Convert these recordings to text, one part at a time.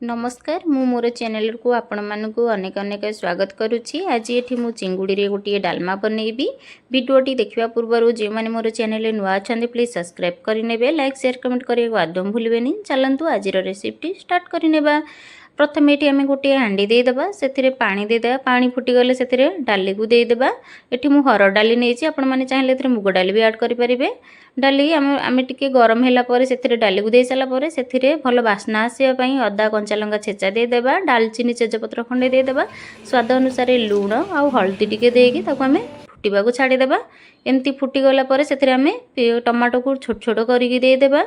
नमस्कार मु मोर चैनल को आपण मानकु अनेक अनेक स्वागत करुच्ची। आज ये मु चिंगुड़ी रे गोटे डालमा बनैबी। वीडियोटी देखा पूर्व जो मैंने मोर चैनल नुआ अच्छा प्लीज सब्सक्राइब करने लाइक शेयर कमेंट करने को आदम भूलें। चलतु आज रेसिपी स्टार्ट करने। प्रथम ये आम गोटे हांडी देदेबा से पानी देदेबा। पानी फुटीगले से डाली को देदेबा। ये मुझे हरड़ डाली नहीं आपण मैंने चाहिए मुग डाली भी ऐड करेंगे। डाली आम टे गरम है से डाली को दे सारापर से भल बास्ना आसापी अदा कंचा लंका छेचा देदेबा। डालचीनी तेजपत्र खंडे देदेबा। स्वाद अनुसार लुण आ हल्दी टिके देकी आम फुटा को छाड़देबा। एमती फुटीगला से आम टमाटो को छोट छोट करके देदेबा।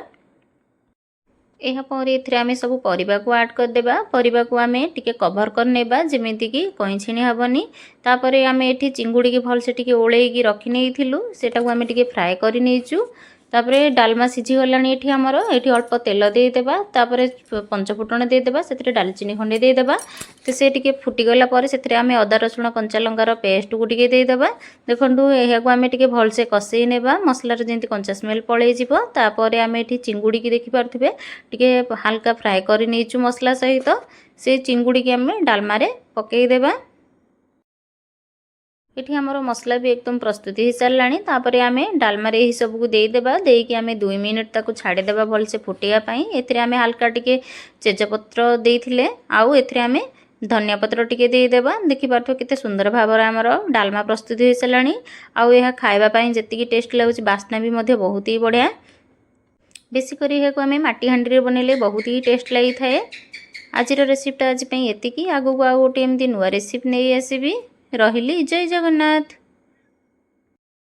यापर ये सब परिवा को ऐड करदेबा। परिवा को आम टे कभर करने जमीती कि कई छिणी हेनी। तापर आम ये चिंगुड़ी की भलसे टे ओल्ल रखी नहीं सेटा आम टे फ्राए कर नहीं। तापर डालमा सीझी गलानी ये आमर ये अल्प तेल देदेबा। तापर पंचफुटण देदेबा से डालचीनी खंडे देदेबा। तो से टे फुटीगला से आम अदा रसुण कंचा लंकार पेस्ट को टे देदेबा। देखो यह आम टे भलसे कषे नेबा मसलार जमी कंचा स्मेल पलैज। तापर आम ये चिंगुड़ी की देखिपे टे हल्का फ्राए कर नहीं मसला सहित से चिंगुड़ी की आम डालमा पकईदेबा। ये आमर मसला भी एकदम प्रस्तुत हो सारा। तापर आम डालमा यही सब को देदेबा। देकी आम 2 मिनिट ताको छाड़देबा भलसे फुटाई। ये आम हल्का टिके तेजपत्र देते आउ ए आम धनिया पत्र टिके देदेबा। देखिपे केते सुंदर भाव आमर डालमा प्रस्तुत हो सारा। आउ यह खावाई जी टेस्ट लगुच बास्ना भी बहुत ही बढ़िया। बेसिक आम माटी हांडी बनइले बहुत ही टेस्ट लगी थाए। आज रेसिपीटा आज ये आगू आउ गोटे एमती नुआ रेसिपी नहीं आसबि। रहिली जय जगन्नाथ।